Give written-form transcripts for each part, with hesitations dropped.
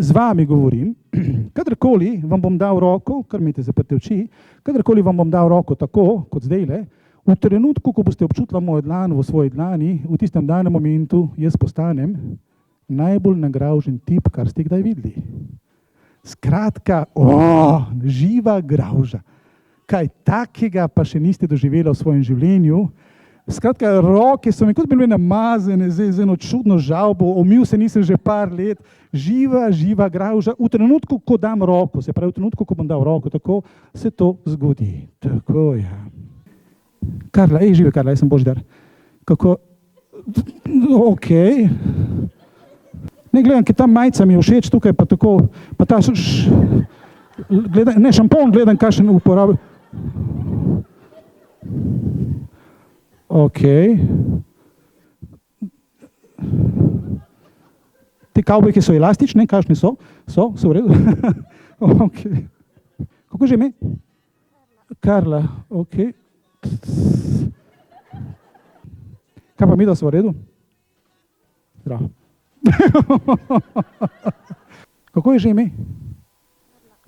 z vami govorim, kadarkoli vam bom dal roko, kar imate zaprte oči, kadarkoli vam bom dal roko tako, kot zdajle, v trenutku, ko boste občutili mojo dlan v svoji dlani, v tistem danem momentu jaz postanem najbolj nagraužen tip, kar ste kdaj videli. Skratka, živa gravža. Kaj takega pa še niste doživeli v svojem življenju. Skratka, roke so mi kot bile namazane z eno čudno žalbo, omil se nisem že par let, živa gravža. V trenutku, ko dam roko, se pravi v trenutku, ko bom dal roko, tako se to zgodi. Tako, ja. Karla, žive Karla, jaz sem Božidar. Kako? Okej. Ne, gledam, ki ta majica mi je všeč tukaj, pa tako, pa ta, gledam, ne, šampon gledam, kakšen uporabljam. Okej. Te kavbojke so elastične, kakšne so? So v redu? Okej. Kako že ime? Karla, okej. Kaj pa mi, da so v redu? Zdravo. Kako je že ime?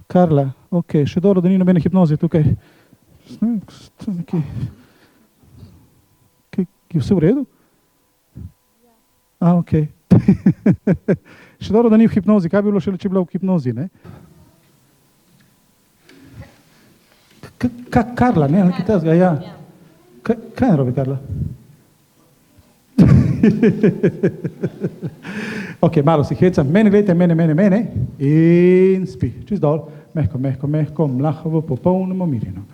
Karla, ok, še dobro, da ni nobene hipnoze tukaj. Je vse v redu? Ok. Še dobro, da ni v hipnozi, kaj bi bilo še, če bi bila v hipnozi, ne? Karla, ne, nekaj tezga, ja. Kaj je narobe, Karla? Ok, malo si hecam, mene gledajte, mene in spi, čist dol, mehko, mlahavo, popolnoma mirjeno.